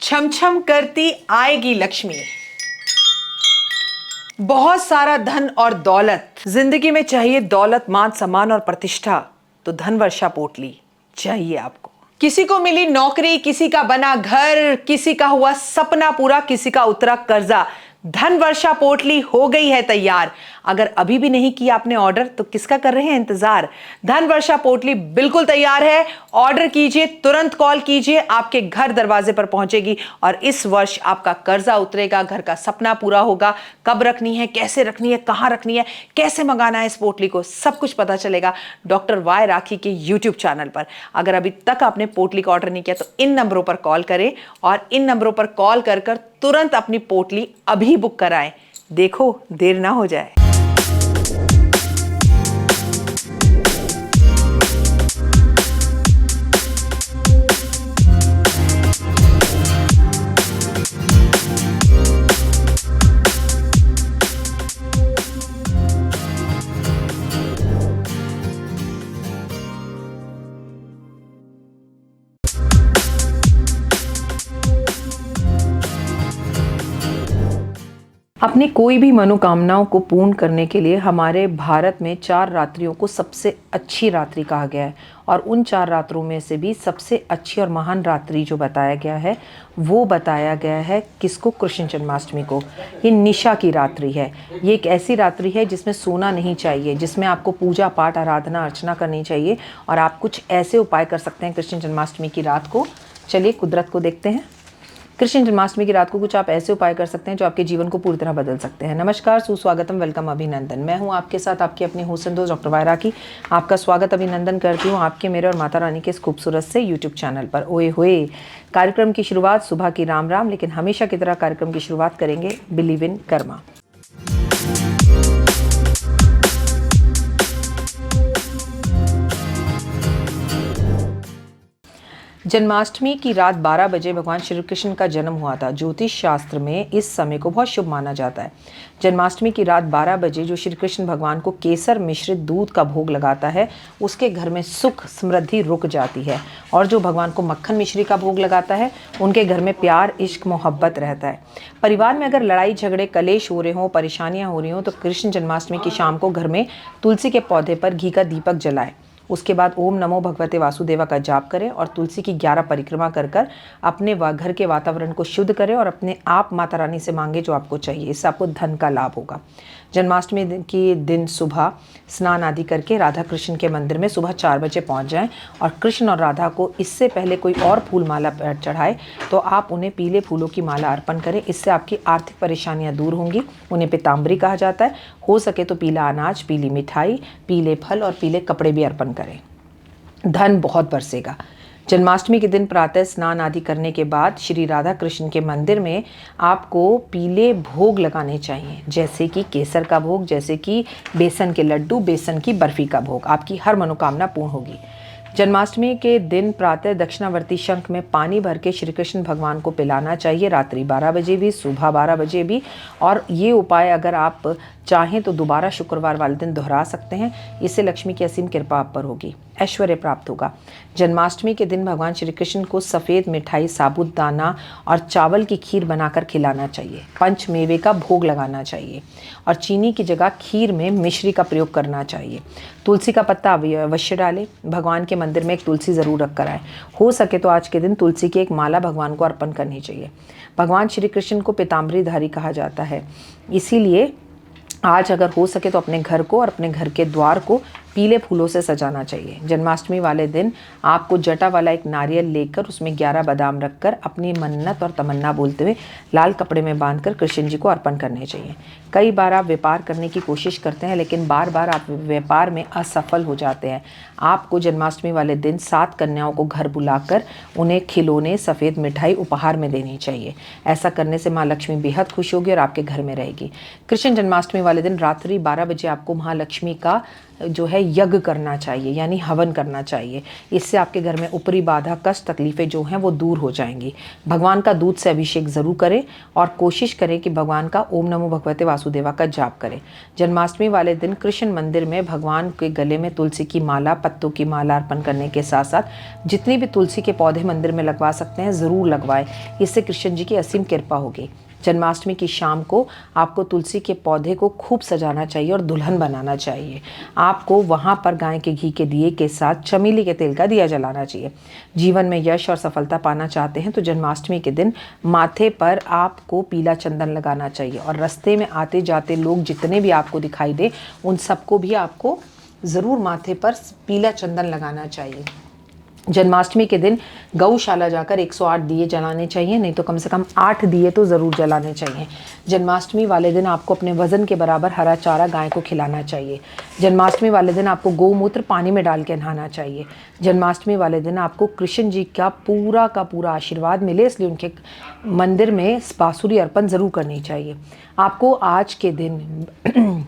छम छम करती आएगी लक्ष्मी, बहुत सारा धन और दौलत। जिंदगी में चाहिए दौलत, मान सम्मान और प्रतिष्ठा, तो धन वर्षा पोटली चाहिए आपको। किसी को मिली नौकरी, किसी का बना घर, किसी का हुआ सपना पूरा, किसी का उतरा कर्जा। धन वर्षा पोटली हो गई है तैयार। अगर अभी भी नहीं किया आपने ऑर्डर तो किसका कर रहे हैं इंतजार। धन वर्षा पोटली बिल्कुल तैयार है। ऑर्डर कीजिए, तुरंत कॉल कीजिए, आपके घर दरवाजे पर पहुंचेगी और इस वर्ष आपका कर्जा उतरेगा, घर का सपना पूरा होगा। कब रखनी है, कैसे रखनी है, कहां रखनी है, कैसे मंगाना है इस पोटली को, सब कुछ पता चलेगा डॉक्टर वाई राखी के यूट्यूब चैनल पर। अगर अभी तक आपने पोटली का ऑर्डर नहीं किया तो इन नंबरों पर कॉल करें और इन नंबरों पर कॉल कर तुरंत अपनी पोटली अभी बुक कराएं। देखो देर ना हो जाए। अपनी कोई भी मनोकामनाओं को पूर्ण करने के लिए हमारे भारत में 4 रात्रियों को सबसे अच्छी रात्रि कहा गया है और उन 4 रात्रों में से भी सबसे अच्छी और महान रात्रि जो बताया गया है वो बताया गया है किसको, कृष्ण जन्माष्टमी को। ये निशा की रात्रि है। ये एक ऐसी रात्रि है जिसमें सोना नहीं चाहिए, जिसमें आपको पूजा पाठ आराधना अर्चना करनी चाहिए और आप कुछ ऐसे उपाय कर सकते हैं कृष्ण जन्माष्टमी की रात को। चलिए कुदरत को देखते हैं। कृष्ण जन्माष्टमी की रात को कुछ आप ऐसे उपाय कर सकते हैं जो आपके जीवन को पूरी तरह बदल सकते हैं। नमस्कार, सुस्वागतम, वेलकम, अभिनंदन। मैं हूं आपके साथ आपकी अपनी होस्ट एंड दोस्त डॉक्टर वाई राखी। आपका स्वागत अभिनंदन करती हूं आपके, मेरे और माता रानी के इस खूबसूरत से यूट्यूब चैनल पर। ओए होए, कार्यक्रम की शुरुआत सुबह की राम राम, लेकिन हमेशा की तरह कार्यक्रम की शुरुआत करेंगे बिलीव इन कर्मा। जन्माष्टमी की रात 12 बजे भगवान श्री कृष्ण का जन्म हुआ था। ज्योतिष शास्त्र में इस समय को बहुत शुभ माना जाता है। जन्माष्टमी की रात 12 बजे जो श्री कृष्ण भगवान को केसर मिश्रित दूध का भोग लगाता है उसके घर में सुख समृद्धि रुक जाती है, और जो भगवान को मक्खन मिश्री का भोग लगाता है उनके घर में प्यार इश्क मोहब्बत रहता है। परिवार में अगर लड़ाई झगड़े कलेश हो रहे हों, परेशानियाँ हो रही हों तो कृष्ण जन्माष्टमी की शाम को घर में तुलसी के पौधे पर घी का दीपक जलाए। उसके बाद ओम नमो भगवते वासुदेवा का जाप करें और तुलसी की 11 परिक्रमा कर अपने घर के वातावरण को शुद्ध करें और अपने आप माता रानी से मांगे जो आपको चाहिए। इससे आपको धन का लाभ होगा। जन्माष्टमी के दिन सुबह स्नान आदि करके राधा कृष्ण के मंदिर में सुबह 4 बजे पहुंच जाएं और कृष्ण और राधा को इससे पहले कोई और फूल माला चढ़ाए तो आप उन्हें पीले फूलों की माला अर्पण करें। इससे आपकी आर्थिक परेशानियां दूर होंगी। उन्हें पीताम्बरी कहा जाता है। हो सके तो पीला अनाज, पीली मिठाई, पीले फल और पीले कपड़े भी अर्पण करें। धन बहुत बरसेगा। जन्माष्टमी के दिन प्रातः स्नान आदि करने के बाद श्री राधा कृष्ण के मंदिर में आपको पीले भोग लगाने चाहिए, जैसे कि केसर का भोग, जैसे कि बेसन के लड्डू, बेसन की बर्फी का भोग। आपकी हर मनोकामना पूर्ण होगी। जन्माष्टमी के दिन प्रातः दक्षिणावर्ती शंख में पानी भर के श्री कृष्ण भगवान को पिलाना चाहिए, रात्रि 12 बजे भी, सुबह 12 बजे भी। और ये उपाय अगर आप चाहें तो दोबारा शुक्रवार वाले दिन दोहरा सकते हैं। इससे लक्ष्मी की असीम कृपा आप पर होगी, ऐश्वर्य प्राप्त होगा। जन्माष्टमी के दिन भगवान श्री कृष्ण को सफ़ेद मिठाई, साबूदाना और चावल की खीर बनाकर खिलाना चाहिए। पंचमेवे का भोग लगाना चाहिए और चीनी की जगह खीर में मिश्री का प्रयोग करना चाहिए। तुलसी का पत्ता अवश्य डालें। भगवान के मंदिर में एक तुलसी ज़रूर रख कर आए। हो सके तो आज के दिन तुलसी की एक माला भगवान को अर्पण करनी चाहिए। भगवान श्री कृष्ण को पीताम्बरीधारी कहा जाता है, इसीलिए आज अगर हो सके तो अपने घर को और अपने घर के द्वार को पीले फूलों से सजाना चाहिए। जन्माष्टमी वाले दिन आपको जटा वाला एक नारियल लेकर उसमें 11 बादाम रखकर अपनी मन्नत और तमन्ना बोलते हुए लाल कपड़े में बांधकर कृष्ण जी को अर्पण करने चाहिए। कई बार आप व्यापार करने की कोशिश करते हैं लेकिन बार बार आप व्यापार में असफल हो जाते हैं। आपको जन्माष्टमी वाले दिन 7 कन्याओं को घर बुलाकर उन्हें खिलौने, सफ़ेद मिठाई उपहार में देनी चाहिए। ऐसा करने से माँ लक्ष्मी बेहद खुश होगी और आपके घर में रहेगी। कृष्ण जन्माष्टमी वाले दिन रात्रि 12 बजे आपको महालक्ष्मी का जो है यज्ञ करना चाहिए, यानी हवन करना चाहिए। इससे आपके घर में ऊपरी बाधा, कष्ट, तकलीफ़ें जो हैं वो दूर हो जाएंगी। भगवान का दूध से अभिषेक ज़रूर करें और कोशिश करें कि भगवान का ओम नमो भगवते वासुदेवा का जाप करें। जन्माष्टमी वाले दिन कृष्ण मंदिर में भगवान के गले में तुलसी की माला, पत्तों की माला अर्पण करने के साथ साथ जितनी भी तुलसी के पौधे मंदिर में लगवा सकते हैं ज़रूर लगवाएं। इससे कृष्ण जी की असीम कृपा होगी। जन्माष्टमी की शाम को आपको तुलसी के पौधे को खूब सजाना चाहिए और दुल्हन बनाना चाहिए। आपको वहाँ पर गाय के घी के दिए के साथ चमेली के तेल का दिया जलाना चाहिए। जीवन में यश और सफलता पाना चाहते हैं तो जन्माष्टमी के दिन माथे पर आपको पीला चंदन लगाना चाहिए और रास्ते में आते जाते लोग जितने भी आपको दिखाई दे उन सबको भी आपको ज़रूर माथे पर पीला चंदन लगाना चाहिए। जन्माष्टमी के दिन गौशाला जाकर 108 दिए जलाने चाहिए, नहीं तो कम से कम 8 दिए तो ज़रूर जलाने चाहिए। जन्माष्टमी वाले दिन आपको अपने वज़न के बराबर हरा चारा गाय को खिलाना चाहिए। जन्माष्टमी वाले दिन आपको गौमूत्र पानी में डाल के नहाना चाहिए। जन्माष्टमी वाले दिन आपको कृष्ण जी का पूरा आशीर्वाद मिले, इसलिए उनके मंदिर में बांसुरी अर्पण ज़रूर करनी चाहिए। आपको आज के दिन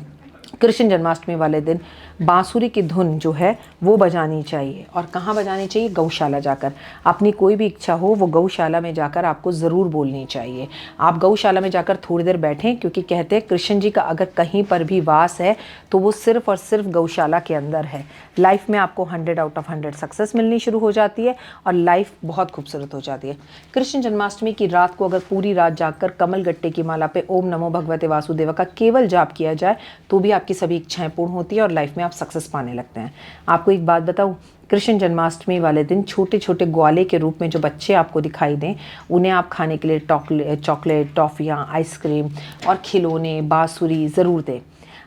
कृष्ण जन्माष्टमी वाले दिन बांसुरी की धुन जो है वो बजानी चाहिए। और कहाँ बजानी चाहिए? गौशाला जाकर। अपनी कोई भी इच्छा हो वो गौशाला में जाकर आपको ज़रूर बोलनी चाहिए। आप गौशाला में जाकर थोड़ी देर बैठें, क्योंकि कहते हैं कृष्ण जी का अगर कहीं पर भी वास है तो वो सिर्फ़ और सिर्फ गौशाला के अंदर है। लाइफ में आपको 100 आउट ऑफ 100 सक्सेस मिलनी शुरू हो जाती है और लाइफ बहुत खूबसूरत हो जाती है। कृष्ण जन्माष्टमी की रात को अगर पूरी रात जागकर कमल गट्टे की माला पे ओम नमो भगवते वासुदेवा का केवल जाप किया जाए तो भी आपकी सभी इच्छाएं पूर्ण होती है और लाइफ में आप सक्सेस पाने लगते हैं। आपको एक बात बताऊं, कृष्ण जन्माष्टमी वाले दिन छोटे छोटे ग्वाले के रूप में जो बच्चे आपको दिखाई दें उन्हें आप खाने के लिए चॉकलेट, टॉफ़ियाँ, आइसक्रीम और खिलौने, बांसुरी ज़रूर दें।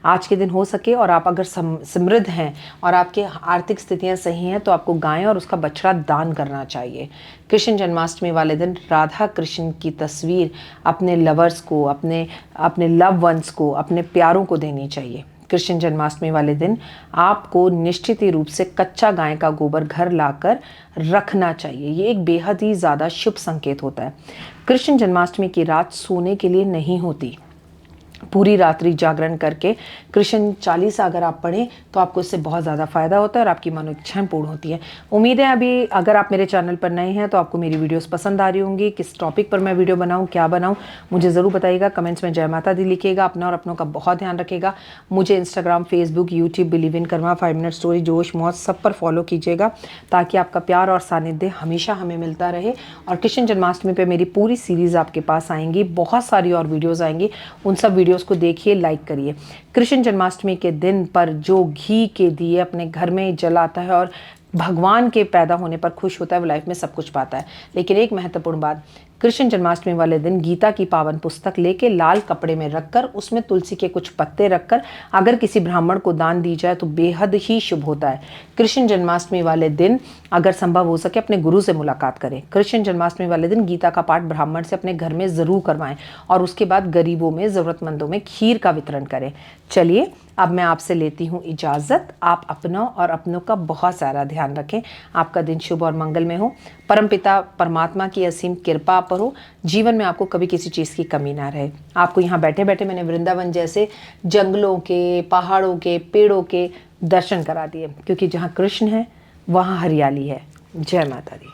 आज के दिन हो सके और आप अगर समृद्ध हैं और आपके आर्थिक स्थितियां सही हैं तो आपको गाय और उसका बछड़ा दान करना चाहिए। कृष्ण जन्माष्टमी वाले दिन राधा कृष्ण की तस्वीर अपने लवर्स को, अपने लव वंस को, अपने प्यारों को देनी चाहिए। कृष्ण जन्माष्टमी वाले दिन आपको निश्चित ही रूप से कच्चा गाय का गोबर घर लाकर रखना चाहिए। ये एक बेहद ही ज़्यादा शुभ संकेत होता है। कृष्ण जन्माष्टमी की रात सोने के लिए नहीं होती। पूरी रात्रि जागरण करके कृष्ण चालीसा अगर आप पढ़ें तो आपको इससे बहुत ज़्यादा फ़ायदा होता है और आपकी मनोइच्छाएं पूर्ण होती हैं। उम्मीद है अभी अगर आप मेरे चैनल पर नए हैं तो आपको मेरी वीडियोस पसंद आ रही होंगी। किस टॉपिक पर मैं वीडियो बनाऊं, क्या बनाऊं, मुझे ज़रूर बताइएगा। कमेंट्स में जय माता दी लिखिएगा। अपना और अपनों का बहुत ध्यान रखिएगा। मुझे Instagram, Facebook, YouTube, believe in Karma, 5 minute story, जोश मौज सब पर फॉलो कीजिएगा ताकि आपका प्यार और सानिध्य हमेशा हमें मिलता रहे। और कृष्ण जन्माष्टमी पर मेरी पूरी सीरीज़ आपके पास आएंगी, बहुत सारी और वीडियोज़ आएंगी। उन सब वीडियोज़ को देखिए, लाइक करिए। कृष्ण जन्माष्टमी के दिन पर जो घी के दिए अपने घर में जलाता है और भगवान के पैदा होने पर खुश होता है वो लाइफ में सब कुछ पाता है। लेकिन एक महत्वपूर्ण बात, कृष्ण जन्माष्टमी वाले दिन गीता की पावन पुस्तक लेके लाल कपड़े में रखकर उसमें तुलसी के कुछ पत्ते रखकर अगर किसी ब्राह्मण को दान दी जाए तो बेहद ही शुभ होता है। कृष्ण जन्माष्टमी वाले दिन अगर संभव हो सके अपने गुरु से मुलाकात करें। कृष्ण जन्माष्टमी वाले दिन गीता का पाठ ब्राह्मण से अपने घर में ज़रूर करवाएं और उसके बाद गरीबों में, ज़रूरतमंदों में खीर का वितरण करें। चलिए अब मैं आपसे लेती हूँ इजाज़त। आप अपनों और अपनों का बहुत सारा ध्यान रखें। आपका दिन शुभ और मंगलमय हो। परमपिता परमात्मा की असीम कृपा पर हो। जीवन में आपको कभी किसी चीज़ की कमी ना रहे। आपको यहाँ बैठे बैठे मैंने वृंदावन जैसे जंगलों के, पहाड़ों के, पेड़ों के दर्शन करा दिए, क्योंकि जहाँ कृष्ण है वहाँ हरियाली है। जय माता दी।